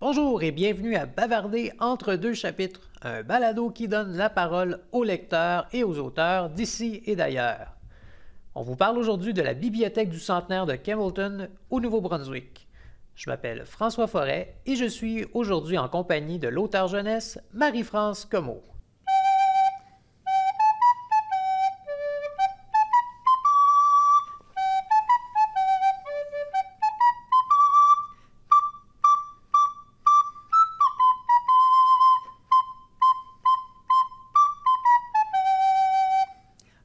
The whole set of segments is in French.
Bonjour et bienvenue à Bavarder entre deux chapitres, un balado qui donne la parole aux lecteurs et aux auteurs d'ici et d'ailleurs. On vous parle aujourd'hui de la bibliothèque du centenaire de Campbellton au Nouveau-Brunswick. Je m'appelle François Forêt et je suis aujourd'hui en compagnie de l'auteure jeunesse Marie-France Comeau.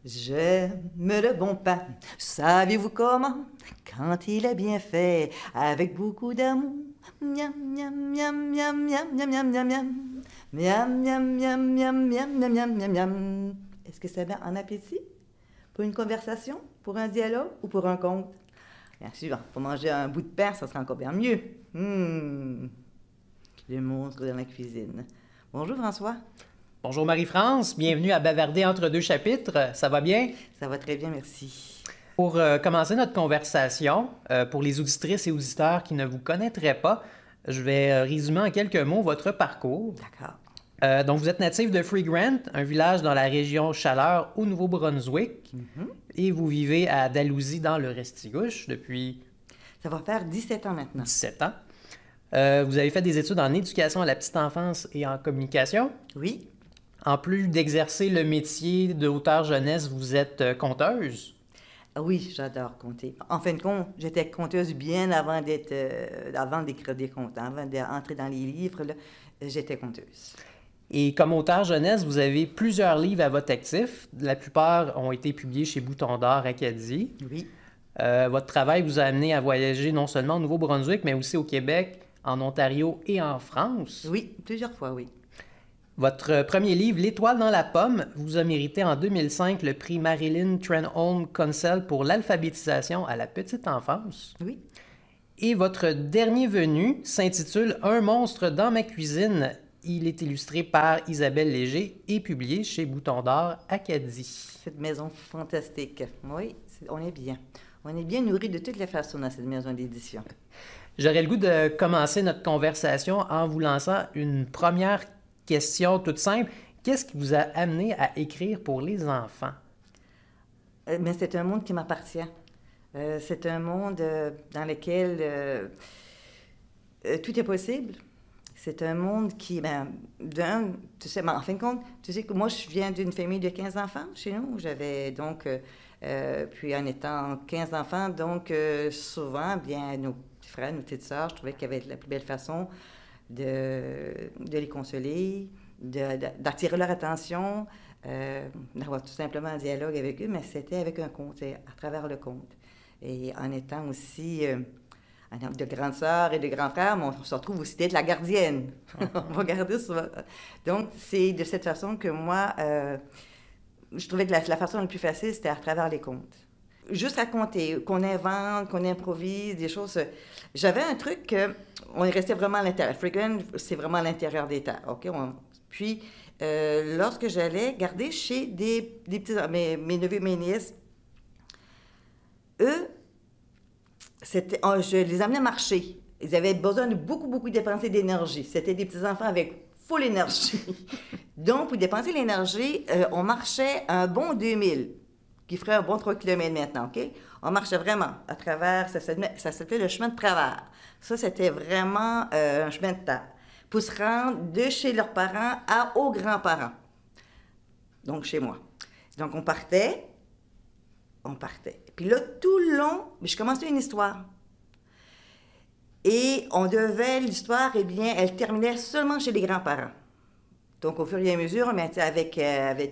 J'aime le bon pain, savez-vous comment? Quand il est bien fait, avec beaucoup d'amour. Miam, miam, miam, miam, miam, miam, miam, miam, miam. Miam, miam, miam, miam, miam, miam, miam, miam, miam. Est-ce que ça met en appétit? Pour une conversation? Pour un dialogue? Ou pour un conte? Bien sûr, pour manger un bout de pain, ça sera encore bien mieux. Le monstre dans la cuisine. Bonjour François. Bonjour Marie-France, bienvenue à Bavarder entre deux chapitres, ça va bien? Ça va très bien, merci. Pour commencer notre conversation, pour les auditrices et auditeurs qui ne vous connaîtraient pas, je vais résumer en quelques mots votre parcours. D'accord. Donc, vous êtes natif de Free Grant, un village dans la région Chaleur au Nouveau-Brunswick, et vous vivez à Dalhousie dans le Restigouche depuis Ça va faire 17 ans maintenant. 17 ans. Vous avez fait des études en éducation à la petite enfance et en communication. Oui. En plus d'exercer le métier d'auteur jeunesse, vous êtes conteuse. Ah oui, j'adore compter. En fin de compte, j'étais conteuse bien avant avant d'écrire des contes, avant d'entrer dans les livres, là, j'étais conteuse. Et comme auteur jeunesse, vous avez plusieurs livres à votre actif. La plupart ont été publiés chez Bouton d'Or Acadie. Oui. Votre travail vous a amené à voyager non seulement au Nouveau-Brunswick, mais aussi au Québec, en Ontario et en France. Oui, plusieurs fois, oui. Votre premier livre, L'Étoile dans la pomme, vous a mérité en 2005 le prix Marilyn Trenholm Consell pour l'alphabétisation à la petite enfance. Oui. Et votre dernier venu s'intitule Un monstre dans ma cuisine. Il est illustré par Isabelle Léger et publié chez Bouton d'Or Acadie. Cette maison fantastique. Oui, on est bien. On est bien nourri de toutes les façons dans cette maison d'édition. J'aurais le goût de commencer notre conversation en vous lançant une première question toute simple. Qu'est-ce qui vous a amené à écrire pour les enfants? Mais c'est un monde qui m'appartient. C'est un monde dans lequel tout est possible. C'est un monde qui, tu sais, en fin de compte, tu sais que moi, je viens d'une famille de 15 enfants chez nous. J'avais donc, puis en étant 15 enfants, donc souvent, bien, nos petits frères, nos petites sœurs, je trouvais qu'il y avait la plus belle façon de les consoler, d'attirer leur attention, d'avoir tout simplement un dialogue avec eux, mais c'était avec un conte, à travers le conte. Et en étant aussi de grandes sœurs et de grands frères, mais on se retrouve aussi d'être la gardienne. On va garder ça. Donc, c'est de cette façon que moi, je trouvais que la façon la plus facile, c'était à travers les contes. Juste raconter, qu'on invente, qu'on improvise, des choses. J'avais un truc que on est resté vraiment à l'intérieur. Frequent, c'est vraiment à l'intérieur des terres, OK? Puis, lorsque j'allais garder chez des petits... mes neveux et mes nièces, eux, je les amenais marcher. Ils avaient besoin de beaucoup dépenser d'énergie. C'était des petits-enfants avec full énergie. Donc, pour dépenser l'énergie, on marchait un bon 2000, qui ferait un bon 3 km maintenant, OK? On marchait vraiment à travers, ça s'appelait le chemin de travers. Ça, c'était vraiment un chemin de terre. Pour se rendre de chez leurs parents aux grands-parents. Donc, chez moi. Donc, on partait. Puis là, tout le long, je commençais une histoire. Et l'histoire, eh bien, elle terminait seulement chez les grands-parents. Donc, au fur et à mesure, mais avec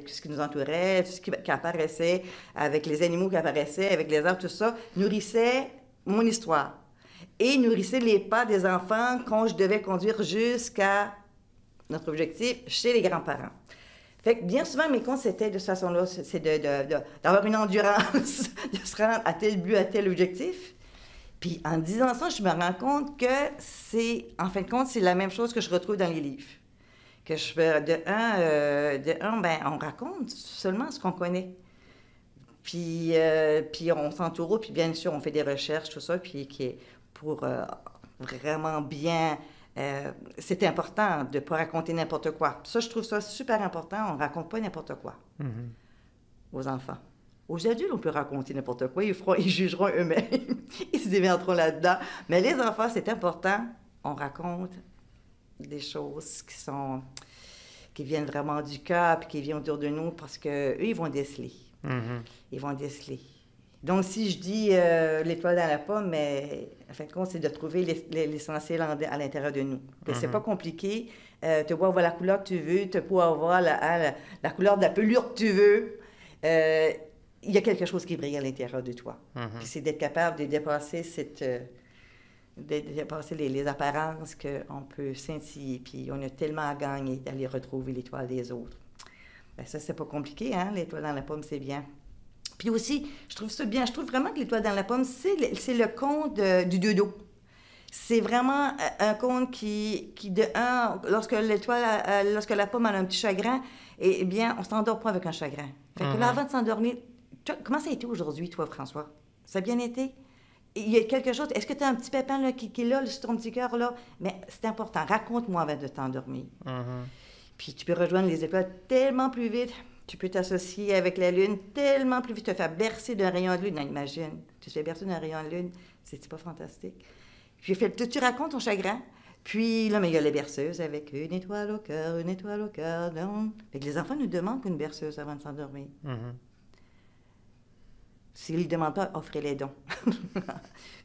ce qui nous entourait, tout ce qui apparaissait, avec les animaux qui apparaissaient, avec les arbres, tout ça, nourrissait mon histoire. Et nourrissait les pas des enfants quand je devais conduire jusqu'à notre objectif chez les grands-parents. Fait que bien souvent, mes contes, c'était de cette façon-là, c'est d'avoir une endurance, de se rendre à tel but, à tel objectif. Puis en disant ça, je me rends compte que en fin de compte, c'est la même chose que je retrouve dans les livres. Que on raconte seulement ce qu'on connaît. Puis on s'entoure, puis bien sûr, on fait des recherches, tout ça, puis pour vraiment bien C'est important de ne pas raconter n'importe quoi. Ça, je trouve ça super important. On ne raconte pas n'importe quoi aux enfants. Aux adultes, on peut raconter n'importe quoi. Ils jugeront eux-mêmes. Ils se démerderont là-dedans. Mais les enfants, c'est important. On raconte des choses qui viennent vraiment du cœur puis qui viennent autour de nous parce qu'eux, ils vont déceler. Ils vont déceler. Donc, si je dis l'étoile dans la pomme, mais en fin de compte, c'est de trouver l'essentiel à l'intérieur de nous. C'est pas compliqué. Tu peux avoir la couleur que tu veux, tu peux avoir la couleur de la pelure que tu veux. Il y a quelque chose qui brille à l'intérieur de toi. Puis c'est d'être capable de dépasser les apparences qu'on peut scintiller. Puis on a tellement à gagner d'aller retrouver l'étoile des autres. Bien, ça, c'est pas compliqué, hein? L'étoile dans la pomme, c'est bien. Puis aussi, je trouve ça bien. Je trouve vraiment que l'étoile dans la pomme, c'est le conte du dodo. C'est vraiment un conte qui lorsque la pomme a un petit chagrin, eh bien, on ne s'endort pas avec un chagrin. Fait que là, avant de s'endormir, comment ça a été aujourd'hui, toi, François? Ça a bien été? Il y a quelque chose. Est-ce que tu as un petit pépin là, qui est là, sur ton petit cœur, là? Mais c'est important. Raconte-moi avant de t'endormir. Puis tu peux rejoindre les étoiles tellement plus vite. Tu peux t'associer avec la Lune tellement plus vite. Te faire bercer d'un rayon de lune. Non, imagine, tu te fais bercer d'un rayon de lune. C'est pas fantastique? Puis tu racontes ton chagrin. Puis là, mais il y a les berceuses avec une étoile au cœur, une étoile au cœur. Fait que les enfants nous demandent une berceuse avant de s'endormir. S'ils ne le demandent pas, offrez-les dons.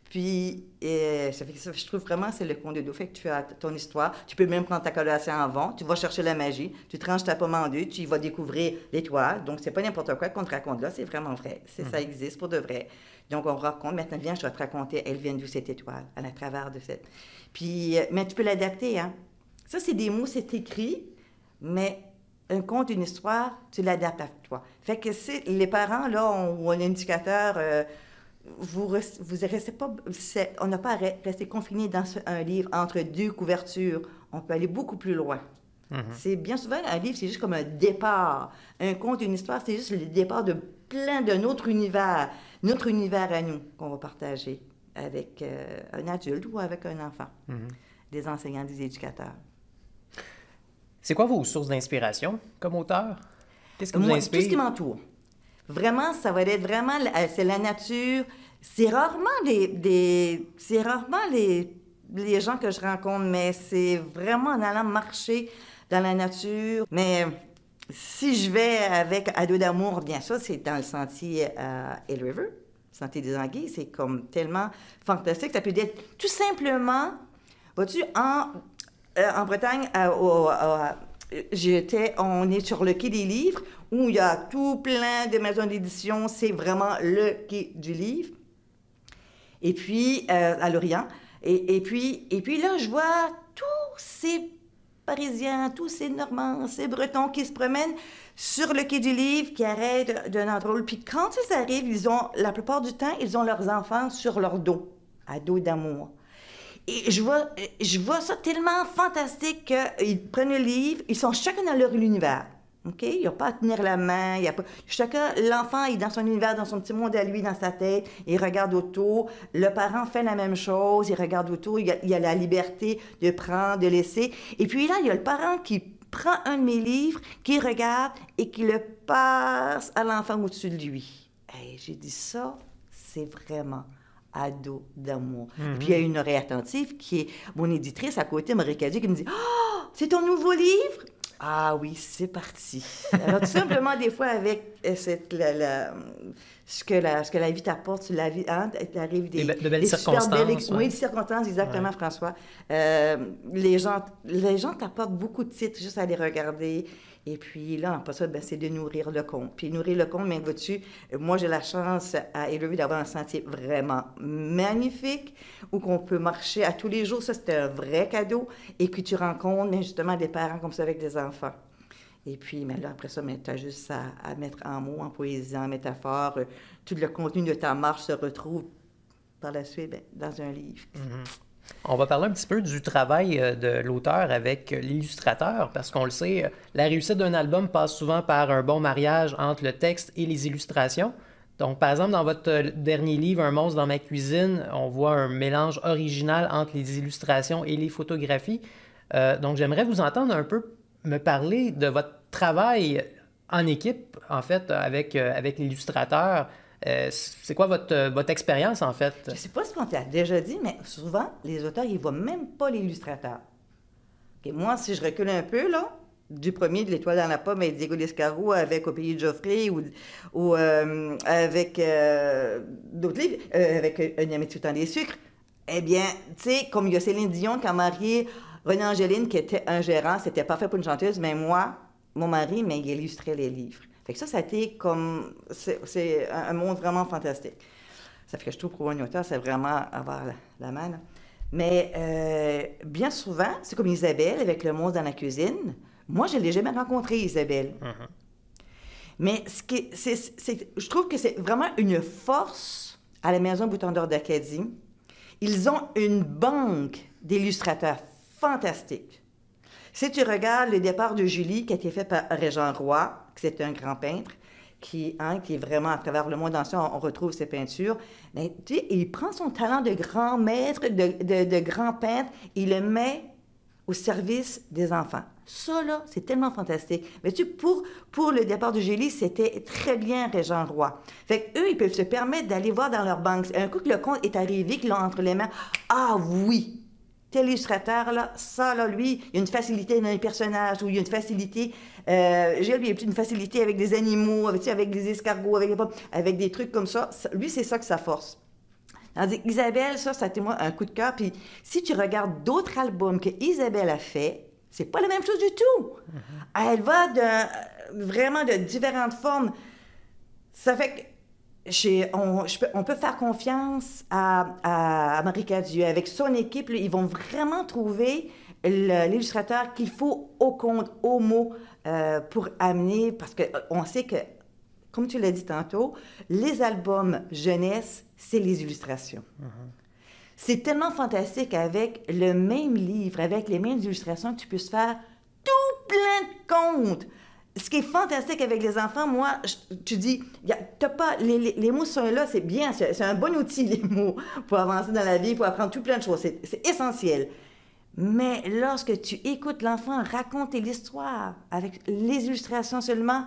Puis, ça fait que ça, je trouve vraiment c'est le conte de dos. Fait que tu fais ton histoire. Tu peux même prendre ta collation avant. Tu vas chercher la magie. Tu tranches ta pomme en deux. Tu vas découvrir l'étoile. Donc, c'est pas n'importe quoi qu'on te raconte là. C'est vraiment vrai. Ça existe pour de vrai. Donc, on raconte. Maintenant, viens, je vais te raconter. Elle vient d'où cette étoile, à travers de cette. Puis, mais tu peux l'adapter, hein. Ça, c'est des mots, c'est écrit, mais un conte, une histoire, tu l'adaptes à toi. Fait que les parents, là, ont un indicateur. Vous restez pas... On n'a pas à rester confiné dans un livre entre deux couvertures. On peut aller beaucoup plus loin. C'est bien souvent, un livre, c'est juste comme un départ. Un conte, une histoire, c'est juste le départ de plein d'un autre univers à nous, qu'on va partager avec un adulte ou avec un enfant, des enseignants, des éducateurs. C'est quoi vos sources d'inspiration comme auteur? Qu'est-ce qui vous inspire? Tout ce qui m'entoure. Vraiment, ça va être vraiment... C'est la nature. C'est rarement les gens que je rencontre, mais c'est vraiment en allant marcher dans la nature. Mais si je vais avec Ado d'amour, bien ça, c'est dans le sentier à Hill River, sentier des Anguilles. C'est comme tellement fantastique. Ça peut être tout simplement... Vois-tu, en Bretagne, on est sur le quai des livres, où il y a tout plein de maisons d'édition. C'est vraiment le quai du livre. Et puis, à Lorient. Et puis là, je vois tous ces Parisiens, tous ces Normands, ces Bretons qui se promènent sur le quai du livre, qui arrêtent d'un endroit. Puis quand ils arrivent, la plupart du temps, ils ont leurs enfants sur leur dos, à dos d'amour. Et je vois ça tellement fantastique qu'ils prennent le livre, ils sont chacun dans leur univers. OK? Il n'y a pas à tenir la main, l'enfant est dans son univers, dans son petit monde à lui, dans sa tête, il regarde autour. Le parent fait la même chose, il regarde autour, il y a la liberté de prendre, de laisser. Et puis là, il y a le parent qui prend un de mes livres, qui regarde et qui le passe à l'enfant au-dessus de lui. Hey, j'ai dit ça, c'est vraiment... Ado d'amour. Puis il y a une oreille attentive qui est mon éditrice à côté, Marie Cadieux, qui me dit « Oh, c'est ton nouveau livre? » Ah oui, c'est parti. Alors tout simplement, des fois, avec ce que la vie t'apporte, la vie, hein, t'arrives de belles circonstances. Oui, des circonstances, exactement, ouais. François. Les gens t'apportent beaucoup de titres juste à les regarder. Et puis là, après ça, c'est de nourrir le conte. Puis nourrir le conte, mais vois-tu, moi, j'ai la chance à Élevé d'avoir un sentier vraiment magnifique où qu'on peut marcher à tous les jours. Ça, c'est un vrai cadeau. Et puis tu rencontres justement des parents comme ça avec des enfants. Et puis, mais là, après ça, tu as juste à mettre en mots, en poésie, en métaphore. Tout le contenu de ta marche se retrouve par la suite dans un livre. On va parler un petit peu du travail de l'auteur avec l'illustrateur, parce qu'on le sait, la réussite d'un album passe souvent par un bon mariage entre le texte et les illustrations. Donc, par exemple, dans votre dernier livre, Un monstre dans ma cuisine, on voit un mélange original entre les illustrations et les photographies. Donc, j'aimerais vous entendre un peu me parler de votre travail en équipe, en fait, avec l'illustrateur. C'est quoi votre expérience, en fait? Je ne sais pas ce qu'on t'a déjà dit, mais souvent, les auteurs, ils ne voient même pas l'illustrateur. Okay, moi, si je recule un peu, là, du premier, de l'Étoile dans la pomme et Diego Lescaro avec Au pays de Geoffrey ou avec d'autres livres, avec Un ami tout le temps des sucres, eh bien, tu sais, comme il y a Céline Dion qui a marié René Angéline, qui était un gérant, c'était parfait pour une chanteuse, mais moi, mon mari, mais il illustrait les livres. Fait que ça a été comme... C'est un monde vraiment fantastique. Ça fait que je trouve que pour un auteur, c'est vraiment avoir la main, là. Mais bien souvent, c'est comme Isabelle avec Le monstre dans la cuisine. Moi, je ne l'ai jamais rencontrée, Isabelle. Mais je trouve que c'est vraiment une force à la Maison Bouton d'Or d'Acadie. Ils ont une banque d'illustrateurs fantastiques. Si tu regardes le départ de Julie, qui a été fait par Régent Roy, qui c'est un grand peintre, qui est vraiment, à travers le monde entier, on retrouve ses peintures. Mais, tu sais, il prend son talent de grand maître, de grand peintre, il le met au service des enfants. Ça, là, c'est tellement fantastique. Mais tu sais, pour le départ de Julie, c'était très bien Régent Roy. Fait qu'eux, ils peuvent se permettre d'aller voir dans leur banque. Un coup que le compte est arrivé, qu'ils l'ont entre les mains, ah oui! Tel illustrateur, là, ça, là, lui, il y a une facilité dans les personnages, ou il y a une facilité... Gilles, il y a une facilité avec des animaux, avec des escargots, avec des trucs comme ça. Lui, c'est ça que sa force. Tandis qu'Isabelle, ça a été moi un coup de cœur. Puis si tu regardes d'autres albums que Isabelle a fait, c'est pas la même chose du tout. Elle va vraiment de différentes formes. Ça fait que on peut faire confiance à Marie Cadieux. Avec son équipe, là, ils vont vraiment trouver l'illustrateur qu'il faut au compte, au mot, pour amener, parce qu'on sait que, comme tu l'as dit tantôt, les albums jeunesse, c'est les illustrations. C'est tellement fantastique avec le même livre, avec les mêmes illustrations, que tu puisses faire tout plein de contes. Ce qui est fantastique avec les enfants, moi, tu dis, t'as pas, les mots sont là, c'est bien, c'est un bon outil, les mots, pour avancer dans la vie, pour apprendre tout plein de choses, c'est essentiel. Mais lorsque tu écoutes l'enfant raconter l'histoire avec les illustrations seulement,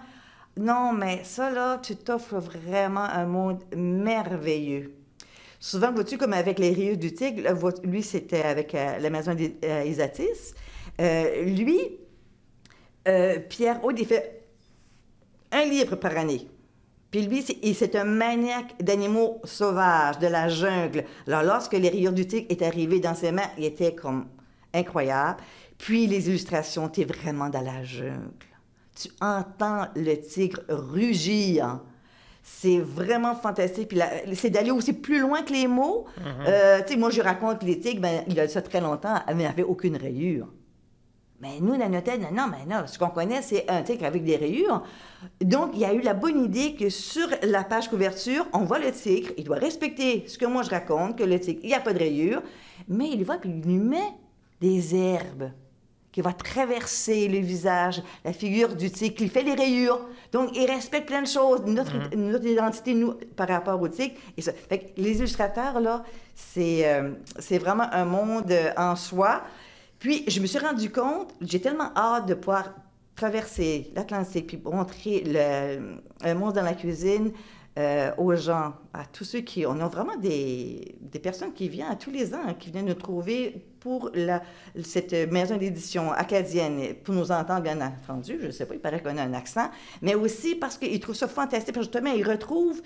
non, mais ça, là, tu t'offres vraiment un monde merveilleux. Souvent, vois-tu, comme avec Les Rayures du Tigre, là, lui, c'était avec la maison d'Isatis. Lui, Pierre Aude, il fait un livre par année. Puis lui, c'est un maniaque d'animaux sauvages, de la jungle. Alors, lorsque Les Rayures du Tigre est arrivé dans ses mains, il était comme incroyable. Puis les illustrations, tu es vraiment dans la jungle. Tu entends le tigre rugir. C'est vraiment fantastique. Puis c'est d'aller aussi plus loin que les mots. Tu sais, moi, je raconte les tigres, ben, il a ça très longtemps, mais il n'avait aucune rayure. Mais nous, dans notre tête, non, ce qu'on connaît, c'est un tigre avec des rayures. Donc, il y a eu la bonne idée que sur la page couverture, on voit le tigre, il doit respecter ce que moi je raconte, que le tigre, il n'y a pas de rayures, mais il voit, puis il lui met des herbes qui va traverser le visage, la figure du tigre, qui fait les rayures. Donc, il respecte plein de choses, notre identité, nous, par rapport au tigre. Et ça. Fait que les illustrateurs, là, c'est vraiment un monde en soi. Puis, je me suis rendu compte, j'ai tellement hâte de pouvoir traverser l'Atlantique, puis montrer le monstre dans la cuisine aux gens, à tous ceux qui... On a vraiment des personnes qui viennent tous les ans, qui viennent nous trouver pour cette maison d'édition acadienne, pour nous entendre, bien entendu, je ne sais pas, il paraît qu'on a un accent, mais aussi parce qu'ils trouvent ça fantastique, parce que justement, ils retrouvent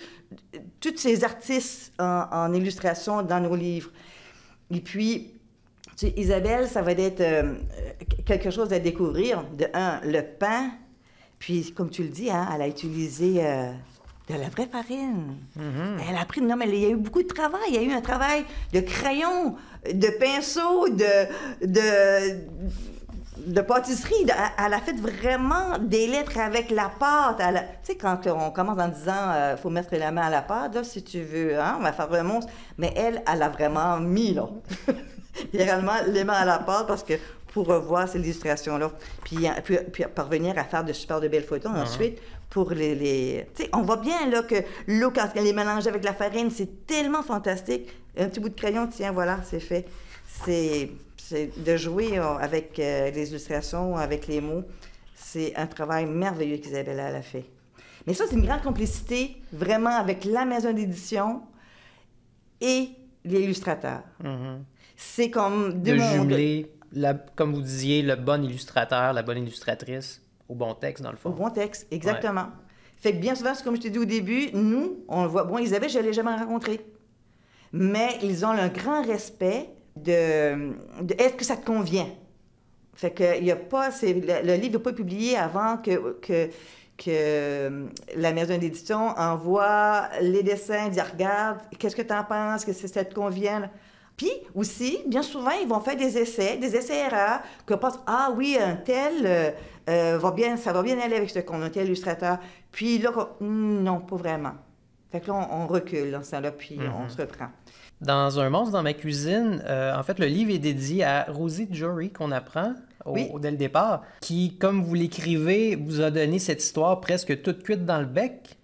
tous ces artistes en illustration dans nos livres. Et puis, tu sais, Isabelle, ça va être quelque chose à découvrir. De un, le pain, puis comme tu le dis, hein, elle a utilisé... de la vraie farine. Elle a pris... Non, mais il y a eu beaucoup de travail. Il y a eu un travail de crayon, de pinceau, de pâtisserie. Elle a fait vraiment des lettres avec la pâte. Tu sais, quand on commence en disant faut mettre la main à la pâte, là, si tu veux, hein, on va faire un monstre. Mais elle a vraiment mis, là, littéralement, les mains à la pâte parce que pour revoir ces illustrations-là. Puis parvenir à faire de super de belles photos ensuite pour les... Tu sais, on voit bien là que l'eau, quand elle est mélangée avec la farine, c'est tellement fantastique. Un petit bout de crayon, tiens, voilà, c'est fait. C'est de jouer avec les illustrations, avec les mots. C'est un travail merveilleux qu'Isabella a fait. Mais ça, c'est une grande complicité, vraiment, avec la maison d'édition et l'illustrateur. C'est comme de jumeler, comme vous disiez, le bon illustrateur, la bonne illustratrice, au bon texte, dans le fond. Au bon texte, exactement. Ouais. Fait que bien souvent, c'est comme je t'ai dit au début, nous, on le voit... Bon, Isabelle, je ne l'ai jamais rencontrée. Mais ils ont un grand respect de est-ce que ça te convient? Fait que il y a pas... Le livre n'est pas publié avant que la maison d'édition envoie les dessins, dit regarde, qu'est-ce que tu en penses, que ça te convient? Puis aussi, bien souvent, ils vont faire des essais erreurs, que pense ah oui, un tel ça va bien aller avec ce qu'on a, un tel illustrateur. Puis là, non, pas vraiment. Fait que là, on recule dans ça là, puis on se reprend. Dans Un monstre dans ma cuisine, en fait, le livre est dédié à Rosie Jory, qu'on apprend dès le départ, qui, comme vous l'écrivez, vous a donné cette histoire presque toute cuite dans le bec.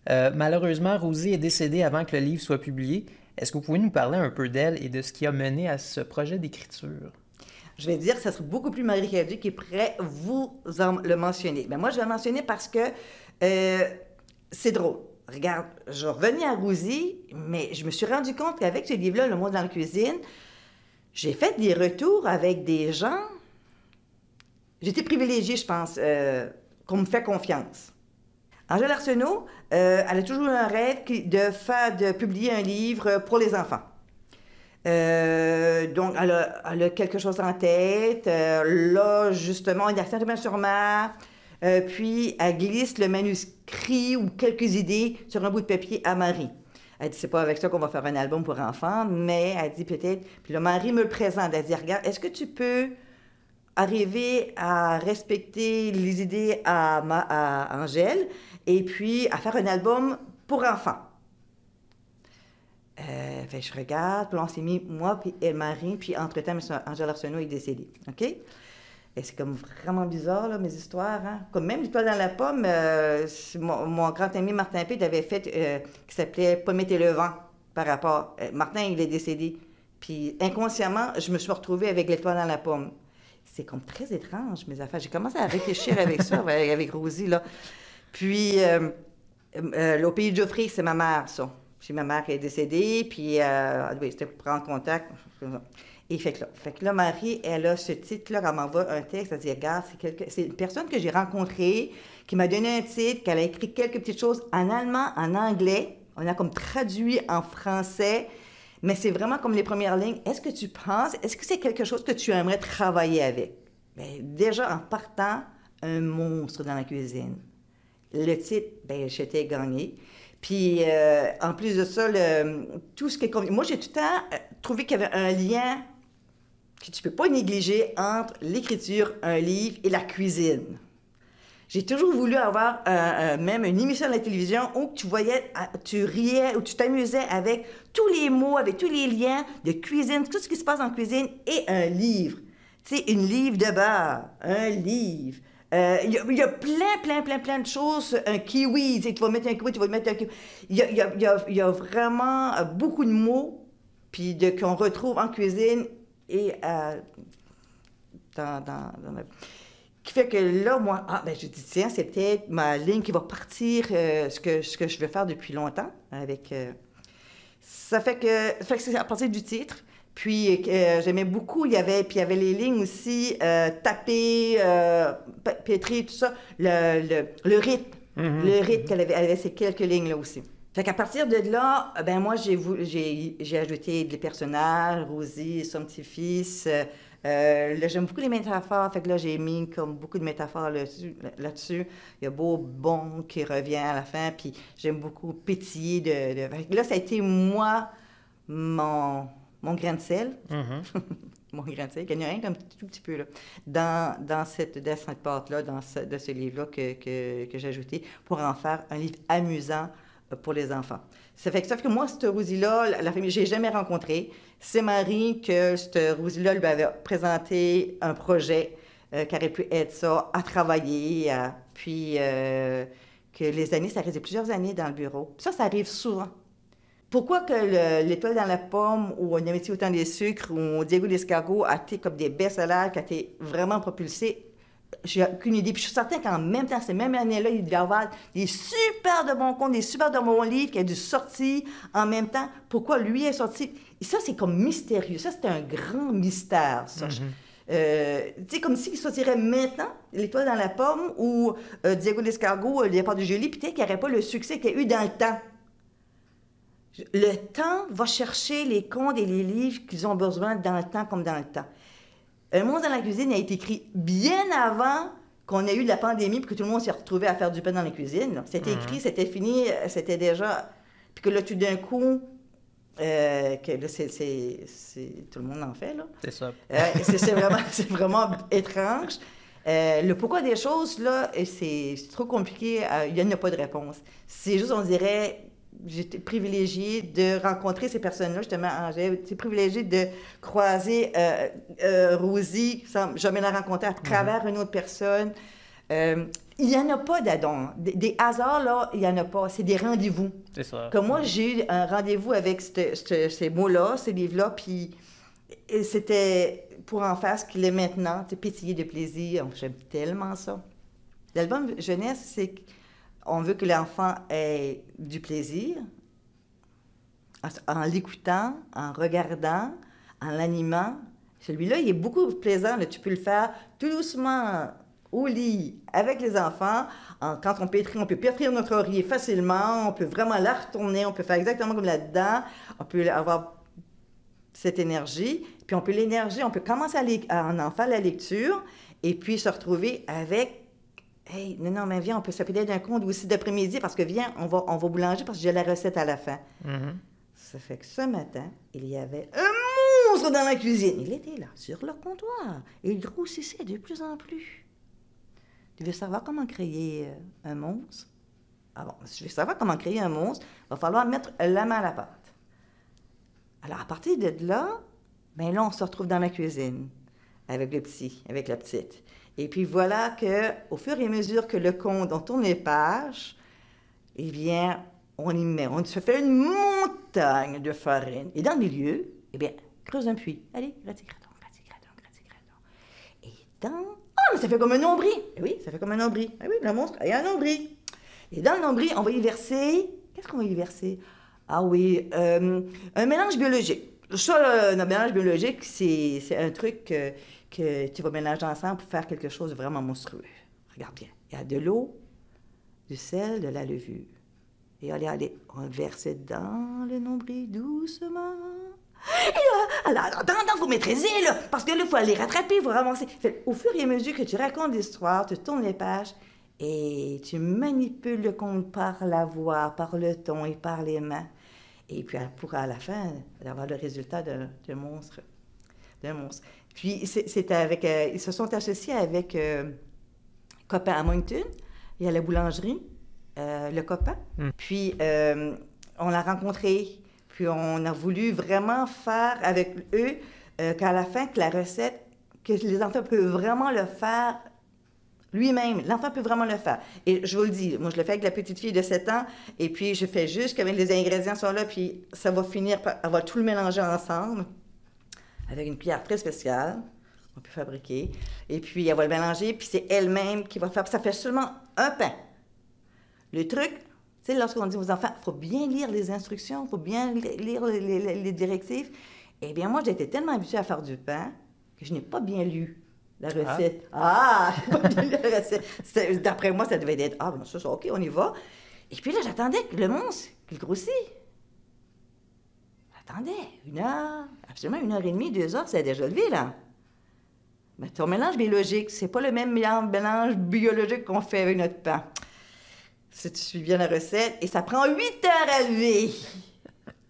Malheureusement, Rosie est décédée avant que le livre soit publié. Est-ce que vous pouvez nous parler un peu d'elle et de ce qui a mené à ce projet d'écriture? Je vais dire que ça serait beaucoup plus Marie Cadieux qui pourrait vous le mentionner. Ben moi, je vais le mentionner parce que c'est drôle. Regarde, je revenais à Rosie, mais je me suis rendu compte qu'avec ce livre-là, Le mot dans la cuisine, j'ai fait des retours avec des gens. J'étais privilégiée, je pense, qu'on me fait confiance. Angèle Arsenault, elle a toujours eu un rêve de publier un livre pour les enfants. Donc, elle a quelque chose en tête. Là, justement, il y a certainement sur mer. Puis, elle glisse le manuscrit ou quelques idées sur un bout de papier à Marie. Elle dit, c'est pas avec ça qu'on va faire un album pour enfants, mais elle dit peut-être... Puis là, Marie me le présente. Elle dit, regarde, est-ce que tu peux arriver à respecter les idées à Angèle et puis à faire un album pour enfants? Fait, je regarde, puis on s'est mis, moi, puis elle, Marie, puis entre-temps, Angèle Arsenault est décédée, OK? Et c'est comme vraiment bizarre, là, mes histoires, hein? Comme même l'histoire dans la pomme, mon grand ami Martin Pitt avait fait, qui s'appelait Pommette et le vent, par rapport... Martin, il est décédé. Puis inconsciemment, je me suis retrouvée avec l'étoile dans la pomme. C'est comme très étrange, mes affaires. J'ai commencé à réfléchir avec ça, avec Rosie, là. Puis, au pays de Geoffrey, c'est ma mère, ça. Puis ma mère qui est décédée, puis c'était pour prendre contact. Et fait que là, Marie, elle a ce titre-là, elle m'envoie un texte, elle dit, regarde, c'est une personne que j'ai rencontrée, qui m'a donné un titre, qu'elle a écrit quelques petites choses en allemand, en anglais. On a comme traduit en français, mais c'est vraiment comme les premières lignes. Est-ce que tu penses, est-ce que c'est quelque chose que tu aimerais travailler avec? Bien, déjà, en partant, un monstre dans la cuisine. Le titre, bien, j'étais gagnée. Puis, en plus de ça, tout ce qui est... Moi, j'ai tout le temps trouvé qu'il y avait un lien que tu ne peux pas négliger entre l'écriture, un livre et la cuisine. J'ai toujours voulu avoir même une émission de la télévision où tu voyais, tu riais, où tu t'amusais avec tous les mots, avec tous les liens de cuisine, tout ce qui se passe en cuisine et un livre. Tu sais, une livre de beurre, un livre. Il y a plein de choses. Un kiwi, tu vas mettre un kiwi, tu vas mettre un kiwi. Il y a vraiment beaucoup de mots puis qu'on retrouve en cuisine et qui fait que là, moi, je dis, tiens, c'est peut-être ma ligne qui va partir, ce que je veux faire depuis longtemps. Ça fait que c'est à partir du titre. Puis, j'aimais beaucoup, il y avait les lignes aussi, tapées, pétries, tout ça, le rythme. Le rythme qu'elle avait ces quelques lignes-là aussi. Fait qu'à partir de là, ben moi, j'ai ajouté des personnages, Rosie, son petit-fils. Là, j'aime beaucoup les métaphores, fait que là, j'ai mis comme beaucoup de métaphores là-dessus. Il y a beau bon qui revient à la fin, puis j'aime beaucoup pétiller Là, ça a été, moi, mon grain de sel. Mon grain de sel, il y en a rien comme tout petit peu, là, dans cette pâte-là, de ce livre-là que j'ai ajouté pour en faire un livre amusant, pour les enfants. Sauf que moi, cette Rosie-là, la famille, je l'ai jamais rencontrée. C'est Marie que cette Rosie-là lui avait présenté un projet qui aurait pu être ça, à travailler, puis que les années, ça restait plusieurs années dans le bureau. Ça arrive souvent. Pourquoi que l'étoile dans la pomme, ou On avait autant des sucres, ou Diego l'escargot a été comme des best-sellers, qui a été vraiment propulsé, j'ai aucune idée. Puis je suis certaine qu'en même temps, cette même année-là, il devait y avoir des super de bons contes, des super de bons livres qui ont dû sortir en même temps. Pourquoi lui est sorti? Et ça, c'est comme mystérieux. Ça, c'est un grand mystère, ça. Tu sais, comme s'il sortirait maintenant, L'étoile dans la pomme, ou Diego l'escargot, Le départ de Julie, puis peut-être qu'il n'y aurait pas le succès qu'il y a eu dans le temps. Le temps va chercher les contes et les livres qu'ils ont besoin dans le temps comme dans le temps. Un monstre dans la cuisine a été écrit bien avant qu'on ait eu la pandémie puis que tout le monde s'est retrouvé à faire du pain dans la cuisine. C'était écrit, c'était fini, c'était déjà... Puis que là, tout d'un coup, que là, c'est... Tout le monde en fait, là. C'est ça. C'est vraiment étrange. Le pourquoi des choses, là, c'est trop compliqué. Il n'y en a pas de réponse. C'est juste, on dirait... J'étais privilégiée de rencontrer ces personnes-là, justement. J'ai été privilégiée de croiser Rosie, sans jamais la rencontrer, à travers une autre personne. Il n'y en a pas d'adon. Des hasards, là, il n'y en a pas. C'est des rendez-vous. C'est ça. Comme moi, j'ai eu un rendez-vous avec ces mots-là, ces livres-là, puis c'était pour en faire ce qu'il est maintenant, pétiller de plaisir. J'aime tellement ça. L'album jeunesse, c'est... On veut que l'enfant ait du plaisir en l'écoutant, en regardant, en l'animant. Celui-là, il est beaucoup plaisant. Là. Tu peux le faire tout doucement au lit avec les enfants. Quand on peut pétrir notre oreiller facilement. On peut vraiment la retourner. On peut faire exactement comme là-dedans. On peut avoir cette énergie. Puis on peut commencer en enfant la lecture et puis se retrouver avec... Hey, non, mais viens, on peut s'appeler d'un conte aussi d'après-midi parce que viens, on va boulanger parce que j'ai la recette à la fin. Ça fait que ce matin, il y avait un monstre dans la cuisine. Il était là, sur le comptoir, et il grossissait de plus en plus. Tu veux savoir comment créer un monstre? Ah bon, si je veux savoir comment créer un monstre, il va falloir mettre la main à la pâte. Alors, à partir de là, bien là, on se retrouve dans la cuisine avec le petit, avec la petite. Et puis voilà qu'au fur et à mesure que le conte, on tourne les pages, eh bien, on se fait une montagne de farine. Et dans le milieu, eh bien, creuse un puits. Allez, gratis-graton. Et dans... Ah, mais ça fait comme un nombril. Eh oui, ça fait comme un nombril. Ah oui, le monstre, il y a un nombril. Et dans le nombril, on va y verser... Qu'est-ce qu'on va y verser? Ah oui, un mélange biologique. Ça, le mélange biologique, c'est un truc que tu vas mélanger ensemble pour faire quelque chose de vraiment monstrueux. Regarde bien. Il y a de l'eau, du sel, de la levure. Et allez, on le verse dans le nombril doucement. Et là, alors, attends, vous maîtrisez, là, parce que là, il faut aller rattraper, il faut ramasser. Fait, au fur et à mesure que tu racontes l'histoire, tu tournes les pages et tu manipules le conte par la voix, par le ton et par les mains. Et puis, pour à la fin, d'avoir le résultat d'un monstre. Puis, c'est avec... ils se sont associés avec Copain à Moncton. Il y a la boulangerie, le Copain. Puis, on l'a rencontré. Puis, on a voulu vraiment faire avec eux qu'à la fin, que la recette, que les enfants peuvent vraiment le faire lui-même. L'enfant peut vraiment le faire. Et je vous le dis, moi, je le fais avec la petite fille de 7 ans, et puis je fais juste que les ingrédients sont là, puis ça va finir par... Elle va tout le mélanger ensemble avec une cuillère très spéciale, on peut fabriquer, et puis elle va le mélanger, puis c'est elle-même qui va faire... Puis ça fait seulement un pain. Le truc, tu sais, lorsqu'on dit aux enfants, il faut bien lire les instructions, il faut bien lire les directives, eh bien, moi, j'étais tellement habituée à faire du pain que je n'ai pas bien lu la recette. J'ai pas bien lu la recette. D'après moi, ça devait être, ben ça, OK, on y va. Et puis là, j'attendais que le monstre, qu'il grossit. J'attendais 1 heure, absolument 1h30, 2 heures, c'est déjà levé, là. Mais ton mélange biologique, c'est pas le même mélange biologique qu'on fait avec notre pain. Si tu suis bien la recette, et ça prend 8 heures à lever.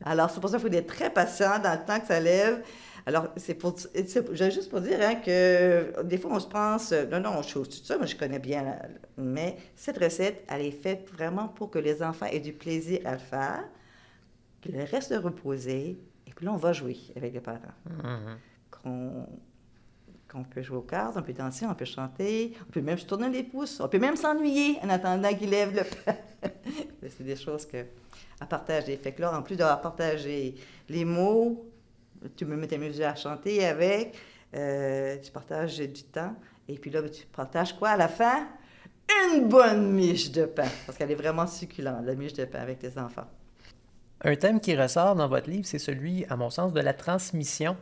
Alors, c'est pour ça qu'il faut être très patient dans le temps que ça lève. Alors, j'ai juste pour dire hein, que des fois, on se pense, non, je chose tout ça, moi, je connais bien, mais cette recette, elle est faite vraiment pour que les enfants aient du plaisir à le faire, qu'ils restent reposés, et puis là, on va jouer avec les parents. Qu'on peut jouer aux cartes, on peut danser, on peut chanter, on peut même se tourner les pouces, on peut même s'ennuyer en attendant qu'il lève le C'est des choses à partager. Fait que là, en plus d'avoir partagé les mots, tu me t'amuser à chanter avec, tu partages du temps, et puis là, tu partages quoi à la fin? Une bonne miche de pain, parce qu'elle est vraiment succulente, la miche de pain avec tes enfants. Un thème qui ressort dans votre livre, c'est celui, à mon sens, de la transmission.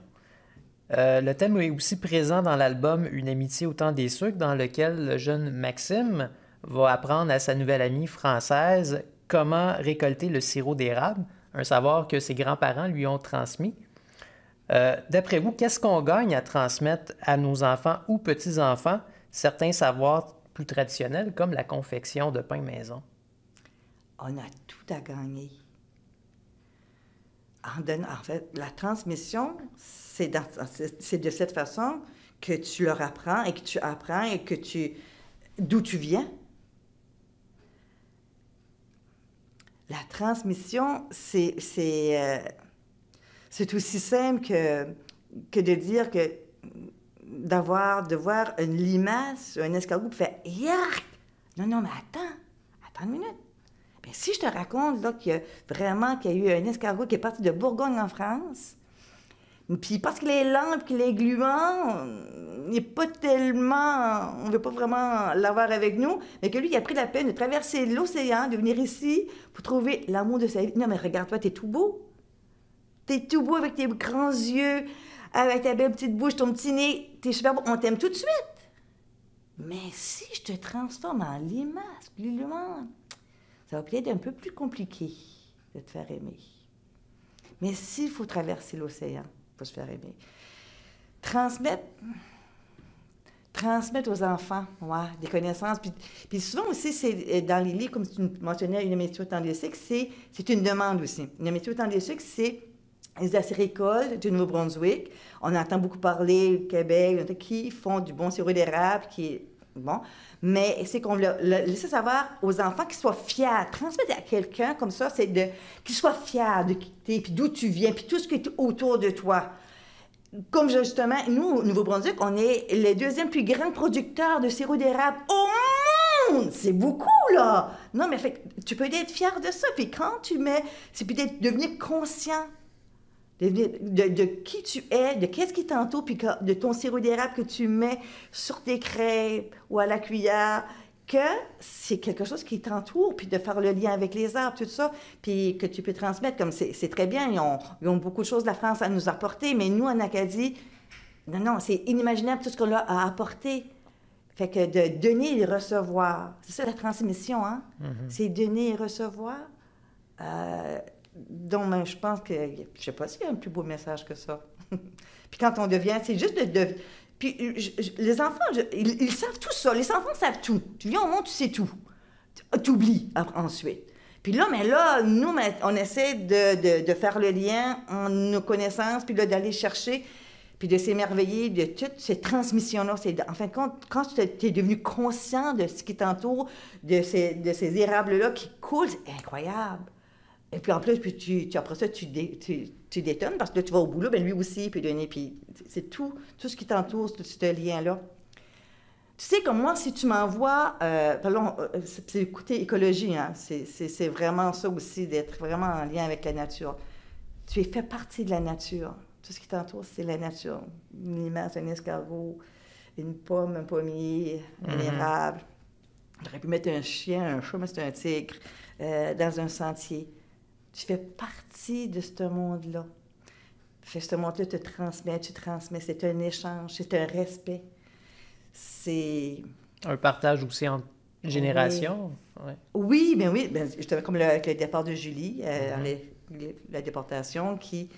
Le thème est aussi présent dans l'album Une amitié au temps des sucres, dans lequel le jeune Maxime va apprendre à sa nouvelle amie française comment récolter le sirop d'érable, un savoir que ses grands-parents lui ont transmis. D'après vous, qu'est-ce qu'on gagne à transmettre à nos enfants ou petits-enfants certains savoirs plus traditionnels, comme la confection de pain maison? On a tout à gagner. En fait, la transmission, c'est de cette façon que tu leur apprends et que tu apprends et que d'où tu viens. La transmission, c'est aussi simple que de dire que de voir une limace, un escargot, puis faire « Yark! » Non, mais attends une minute. Bien, si je te raconte là, qu'il y a eu un escargot qui est parti de Bourgogne en France, puis parce qu'il est lent, puis qu'il est gluant, il n'est pas tellement... On ne veut pas vraiment l'avoir avec nous, mais que lui, il a pris la peine de traverser l'océan, de venir ici pour trouver l'amour de sa vie. Non, mais regarde-toi, t'es tout beau. T'es tout beau avec tes grands yeux, avec ta belle petite bouche, ton petit nez. T'es super beau. On t'aime tout de suite. Mais si je te transforme en limace, gluant, ça va peut-être être un peu plus compliqué de te faire aimer. Mais s'il faut traverser l'océan pour se faire aimer, transmettre aux enfants, des connaissances. Puis souvent aussi, c'est dans les livres, comme tu mentionnais, une amitié au temps des sucres, c'est une demande aussi. Une amitié au temps des sucres, c'est les acéricoles du Nouveau-Brunswick. On entend beaucoup parler au Québec, qui font du bon sirop d'érable, qui est bon. Mais c'est qu'on laisse savoir aux enfants qu'ils soient fiers. Transmettre à quelqu'un comme ça, c'est qu'ils soient fiers de quitter, puis d'où tu viens, puis tout ce qui est autour de toi. Comme justement, nous, au Nouveau-Brunswick, on est les deuxièmes plus grands producteurs de sirop d'érable au monde! C'est beaucoup, là! Non, mais fait, tu peux être fier de ça. Puis quand tu mets, c'est peut-être devenir conscient de qui tu es, de qu'est-ce qui t'entoure, puis de ton sirop d'érable que tu mets sur tes crêpes ou à la cuillère, que c'est quelque chose qui t'entoure, puis de faire le lien avec les arbres, tout ça, puis que tu peux transmettre, comme c'est très bien, ils ont beaucoup de choses de la France à nous apporter, mais nous, en Acadie, non, c'est inimaginable tout ce qu'on a à apporter. Fait que de donner et recevoir, c'est ça la transmission, hein? Mm-hmm. C'est donner et recevoir. Donc, je pense que, je sais pas s'il y a un plus beau message que ça. Puis quand on devient, c'est juste de puis les enfants, ils savent tout ça. Les enfants savent tout. Tu viens au monde, tu sais tout. Tu oublies ensuite. Puis là, nous, on essaie de faire le lien en nos connaissances, puis là, d'aller chercher, puis de s'émerveiller de toutes ces transmissions-là. En fin de compte, quand tu es devenu conscient de ce qui t'entoure, de ces érables-là qui coulent, c'est incroyable. Et puis en plus, après ça, tu détonnes parce que là, tu vas au boulot, bien lui aussi, puis donner, puis c'est tout ce qui t'entoure, ce lien-là. Tu sais, comme moi, si tu m'envoies, c'est le côté écologie, hein, c'est vraiment ça aussi, d'être vraiment en lien avec la nature. Tu es fait partie de la nature. Tout ce qui t'entoure, c'est la nature. Une limace, un escargot, une pomme, un pommier, un érable. J'aurais pu mettre un chien, un chat, mais c'est un tigre, dans un sentier. Tu fais partie de ce monde-là. Ce monde-là te transmet, tu transmets. C'est un échange, c'est un respect. C'est... Un partage aussi entre générations. Oui, bien oui. Ben, justement, comme avec le départ de Julie, la déportation qui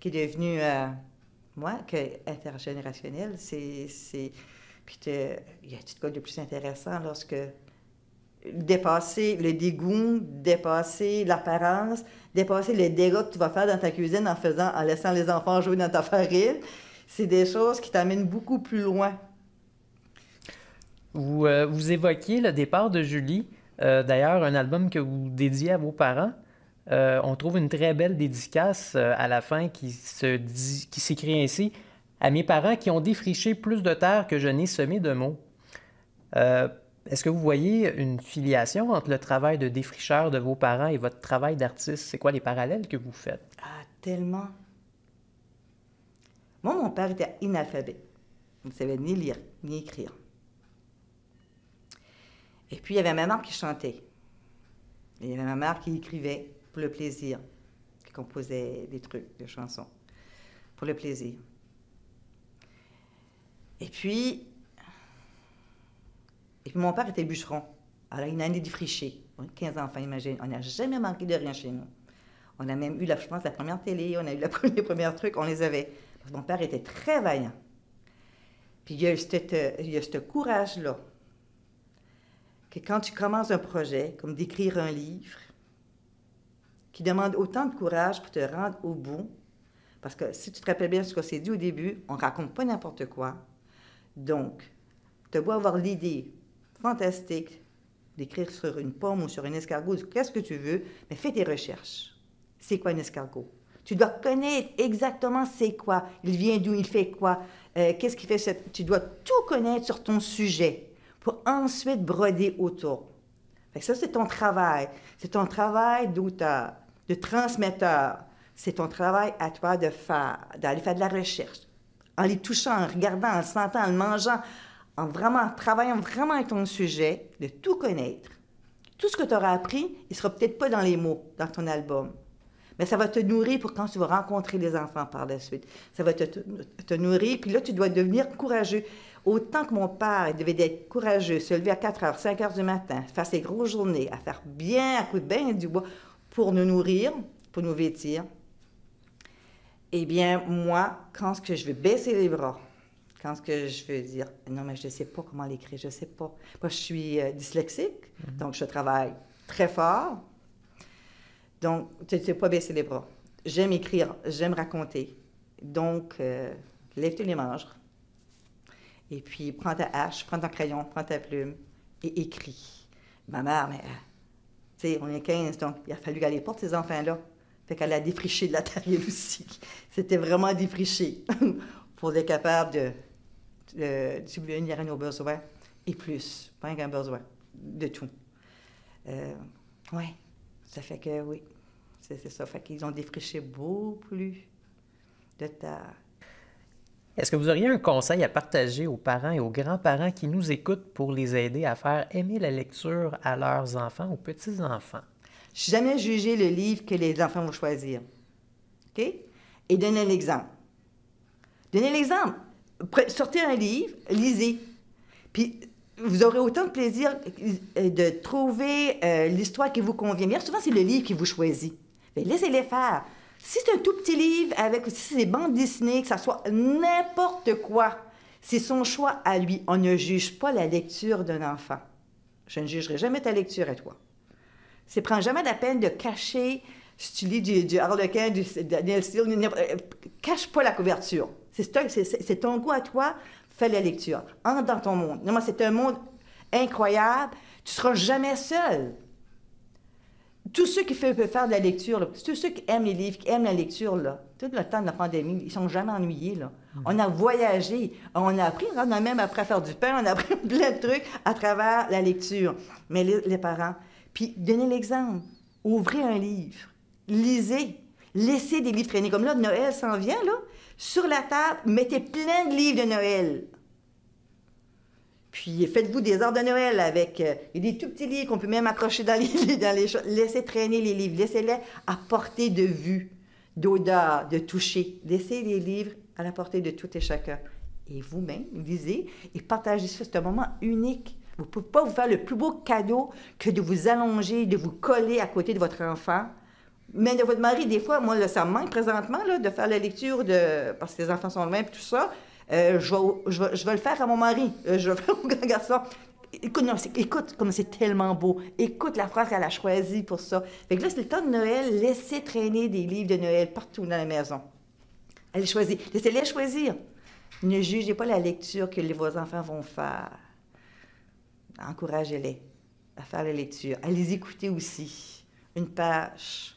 est devenue, intergénérationnelle. Puis il y a tout de plus intéressant lorsque dépasser le dégoût, dépasser l'apparence, dépasser les dégâts que tu vas faire dans ta cuisine en laissant les enfants jouer dans ta farine. C'est des choses qui t'amènent beaucoup plus loin. Vous évoquiez le départ de Julie, d'ailleurs un album que vous dédiez à vos parents. On trouve une très belle dédicace à la fin qui s'écrit ainsi: « À mes parents qui ont défriché plus de terre que je n'ai semé de mots. » Est-ce que vous voyez une filiation entre le travail de défricheur de vos parents et votre travail d'artiste? C'est quoi les parallèles que vous faites? Ah, tellement! Moi, mon père était inalphabète. Il ne savait ni lire, ni écrire. Et puis, il y avait ma mère qui chantait. Et il y avait ma mère qui écrivait pour le plaisir, qui composait des trucs, des chansons, pour le plaisir. Et puis mon père était bûcheron. Alors, une année défrichée. 15 enfants, imagine. On n'a jamais manqué de rien chez nous. On a même eu, je pense, la première télé, on a eu les premiers trucs, on les avait. Parce que mon père était très vaillant. Puis il y a ce courage-là, que quand tu commences un projet, comme d'écrire un livre, qui demande autant de courage pour te rendre au bout, parce que si tu te rappelles bien ce qu'on s'est dit au début, on ne raconte pas n'importe quoi. Donc, tu dois avoir l'idée fantastique d'écrire sur une pomme ou sur un escargot, qu'est-ce que tu veux, mais fais tes recherches. C'est quoi un escargot? Tu dois connaître exactement c'est quoi, il vient d'où, il fait quoi, qu'est-ce qui fait Tu dois tout connaître sur ton sujet pour ensuite broder autour. Fait que ça, c'est ton travail. C'est ton travail d'auteur, de transmetteur. C'est ton travail à toi d'aller faire de la recherche, en les touchant, en regardant, en le sentant, en le mangeant, en vraiment travaillant vraiment avec ton sujet, de tout connaître. Tout ce que tu auras appris, il ne sera peut-être pas dans les mots, dans ton album. Mais ça va te nourrir pour quand tu vas rencontrer les enfants par la suite. Ça va te nourrir, puis là, tu dois devenir courageux. Autant que mon père devait être courageux, se lever à 4 heures, 5 heures du matin, faire ses grosses journées, à faire bien, à couper bien du bois, pour nous nourrir, pour nous vêtir. Eh bien, moi, quand je veux baisser les bras, quand je veux dire, non, mais je ne sais pas comment l'écrire, je ne sais pas. Moi, je suis dyslexique, donc je travaille très fort. Donc, tu ne sais pas baisser les bras. J'aime écrire, j'aime raconter. Donc, lève-toi les manches. Et puis, prends ta hache, prends ton crayon, prends ta plume et écris. Ma mère, mais, tu sais, on est 15, donc il a fallu qu'elle les porte, ces enfants-là. Fait qu'elle a défriché de la terrienne aussi. C'était vraiment défriché pour être capable de subvenir à nos besoins et plus, pas qu'un besoin, de tout. Oui, ça fait que, oui, c'est ça. Fait qu'ils ont défriché beaucoup plus de terre. Est-ce que vous auriez un conseil à partager aux parents et aux grands-parents qui nous écoutent pour les aider à faire aimer la lecture à leurs enfants, aux petits-enfants? Jamais juger le livre que les enfants vont choisir. OK? Et donner l'exemple. Donnez l'exemple. Sortez un livre, lisez. Puis, vous aurez autant de plaisir de trouver l'histoire qui vous convient. Bien souvent, c'est le livre qui vous choisit. Mais laissez-les faire. Si c'est un tout petit livre, si c'est des bandes dessinées, que ça soit n'importe quoi, c'est son choix à lui. On ne juge pas la lecture d'un enfant. Je ne jugerai jamais ta lecture à toi. Prends jamais la peine de cacher, si tu lis du Harlequin, du Daniel Steele, cache pas la couverture. C'est ton goût à toi, fais la lecture. Entre dans ton monde. Non, c'est un monde incroyable. Tu ne seras jamais seul. Tous ceux qui peuvent faire de la lecture, là, tous ceux qui aiment les livres, qui aiment la lecture, là, tout le temps de la pandémie, ils ne sont jamais ennuyés. Là. On a voyagé, on a appris, on a même appris à faire du pain, on a appris plein de trucs à travers la lecture. Mais les parents, puis donnez l'exemple. Ouvrez un livre, lisez, laissez des livres traîner. Comme là, Noël s'en vient, là. Sur la table, mettez plein de livres de Noël. Puis faites-vous des arbres de Noël avec des tout petits livres qu'on peut même accrocher dans les choses. Laissez traîner les livres, laissez-les à portée de vue, d'odeur, de toucher. Laissez les livres à la portée de tout et chacun. Et vous-même, lisez et partagez ça. C'est un moment unique. Vous ne pouvez pas vous faire le plus beau cadeau que de vous allonger, de vous coller à côté de votre enfant. Mais de votre mari, des fois, moi, là, ça me manque présentement là, de faire la lecture parce que les enfants sont loin et tout ça. Je vais le faire à mon mari. Je vais le faire au grand garçon. Écoute, non, écoute comme c'est tellement beau. Écoute la phrase qu'elle a choisie pour ça. Fait que là, c'est le temps de Noël. Laissez traîner des livres de Noël partout dans la maison. Allez choisir. Laissez-les choisir. Ne jugez pas la lecture que vos enfants vont faire. Encouragez-les à faire la lecture. À les écouter aussi. Une page.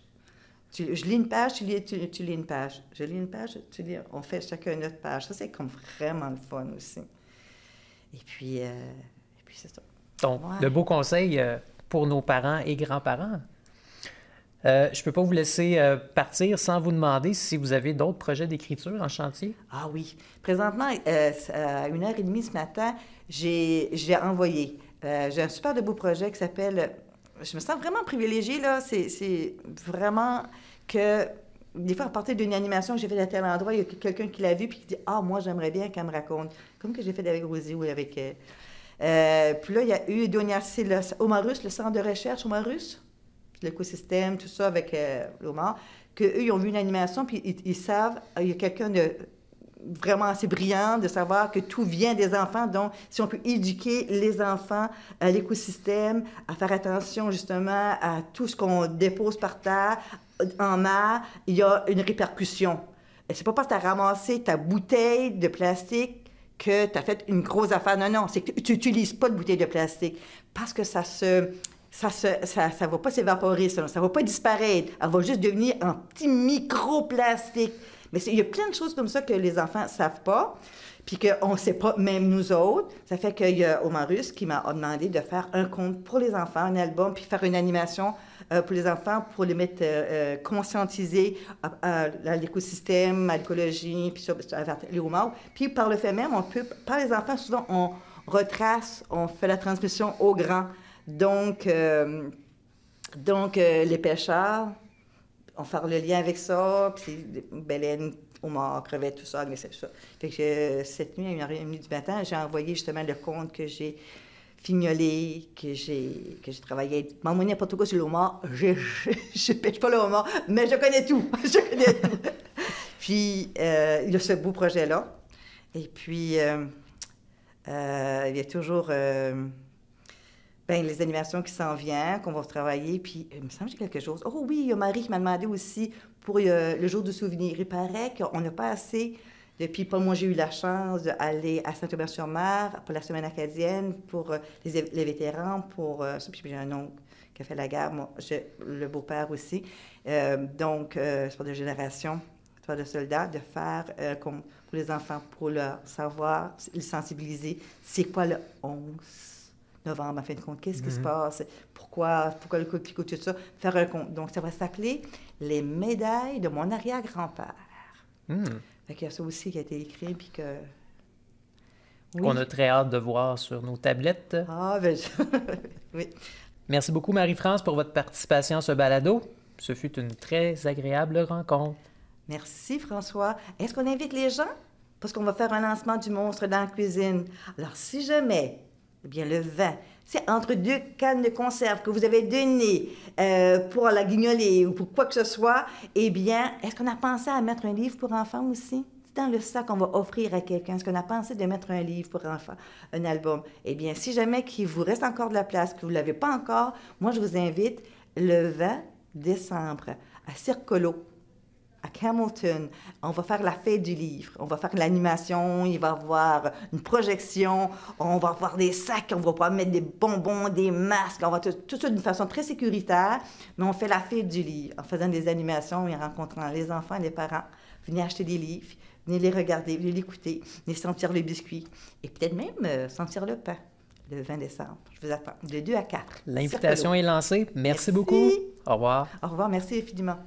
Je lis une page, tu lis une page. Je lis une page, tu lis. On fait chacun notre page. Ça, c'est comme vraiment le fun aussi. Et puis c'est ça. Donc, Ouais. de beaux conseils pour nos parents et grands-parents. Je ne peux pas vous laisser partir sans vous demander si vous avez d'autres projets d'écriture en chantier. Ah oui. Présentement, à 1h30 ce matin, j'ai envoyé. J'ai un super de beau projet qui s'appelle... Je me sens vraiment privilégiée, là. C'est vraiment que... Des fois, à partir d'une animation que j'ai faite à tel endroit, il y a quelqu'un qui l'a vu puis qui dit « Ah, moi, j'aimerais bien qu'elle me raconte. » Comme que j'ai fait avec Rosie ou avec... puis là, il y a eu c'est le Omarus, le centre de recherche Omarus, l'écosystème, tout ça avec l'Omar, qu'eux, ils ont vu une animation, puis ils savent, il y a quelqu'un de vraiment assez brillant de savoir que tout vient des enfants. Donc, si on peut éduquer les enfants à l'écosystème, à faire attention justement à tout ce qu'on dépose par terre, en mer, il y a une répercussion. Et c'est pas parce que tu as ramassé ta bouteille de plastique que tu as fait une grosse affaire. Non, non, c'est que tu n'utilises pas de bouteille de plastique parce que ça va pas s'évaporer, ça va pas disparaître. Elle va juste devenir un petit microplastique. Mais il y a plein de choses comme ça que les enfants savent pas, puis qu'on ne sait pas, même nous autres. Ça fait qu'il y a Omarus qui m'a demandé de faire un conte pour les enfants, un album, puis faire une animation pour les enfants, pour les mettre conscientisés à l'écosystème, à l'écologie, puis ça, les homards. Puis par le fait même, on peut, par les enfants, souvent, on retrace, on fait la transmission aux grands. Donc les pêcheurs, on fait le lien avec ça, puis baleines, homards, crevettes, tout ça, mais c'est ça. Fait que cette nuit, à 1h30 du matin, j'ai envoyé justement le conte que j'ai fignolé, que j'ai travaillé. Maman, n'importe quoi sur le homard, je pêche pas le homard, mais je connais tout. Je connais tout. Puis, il y a ce beau projet-là. Et puis, il y a toujours... les animations qui s'en viennent, qu'on va travailler, puis il me semble que j'ai quelque chose. Oh oui, il y a Marie qui m'a demandé aussi pour le jour du souvenir. Il paraît qu'on n'a pas assez, depuis pas moi j'ai eu la chance d'aller à Saint-Omer-sur-Mer pour la semaine acadienne, pour les vétérans, pour ça, puis j'ai un oncle qui a fait la guerre, moi, le beau-père aussi. Donc, c'est pour des générations, c'est de soldats, de faire pour les enfants, pour leur savoir, les sensibiliser. C'est quoi le 11 novembre, en fin de compte, qu'est-ce qui se passe, pourquoi le coup de picot, tout ça, faire un compte. Donc, ça va s'appeler « Les médailles de mon arrière-grand-père ». Fait qu'il y a ça aussi qui a été écrit, puis que... Oui. Qu'on a très hâte de voir sur nos tablettes. Ah, oui. Merci beaucoup, Marie-France, pour votre participation à ce balado. Ce fut une très agréable rencontre. Merci, François. Est-ce qu'on invite les gens? Parce qu'on va faire un lancement du monstre dans la cuisine. Alors, si jamais... Eh bien, le vin, c'est entre 2 cannes de conserve que vous avez données pour la guignoler ou pour quoi que ce soit, eh bien, est-ce qu'on a pensé à mettre un livre pour enfants aussi? C'est dans le sac qu'on va offrir à quelqu'un. Est-ce qu'on a pensé de mettre un livre pour enfants, un album? Eh bien, si jamais qu'il vous reste encore de la place, que vous ne l'avez pas encore, moi, je vous invite le 20 décembre à Circolo, à Hamilton. On va faire la fête du livre. On va faire l'animation, il va y avoir une projection, on va avoir des sacs, on va pouvoir mettre des bonbons, des masques, on va tout ça d'une façon très sécuritaire, mais on fait la fête du livre en faisant des animations et en rencontrant les enfants et les parents. Venez acheter des livres, venez les regarder, venez l'écouter, venez sentir les biscuits et peut-être même sentir le pain le 20 décembre. Je vous attends de 2 à 4. L'invitation est lancée. Merci beaucoup. Au revoir. Au revoir, merci infiniment.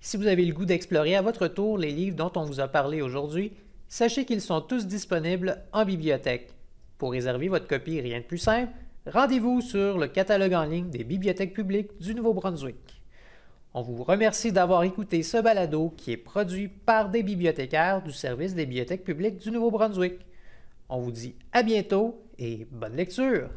Si vous avez le goût d'explorer à votre tour les livres dont on vous a parlé aujourd'hui, sachez qu'ils sont tous disponibles en bibliothèque. Pour réserver votre copie, rien de plus simple, rendez-vous sur le catalogue en ligne des bibliothèques publiques du Nouveau-Brunswick. On vous remercie d'avoir écouté ce balado qui est produit par des bibliothécaires du Service des bibliothèques publiques du Nouveau-Brunswick. On vous dit à bientôt et bonne lecture!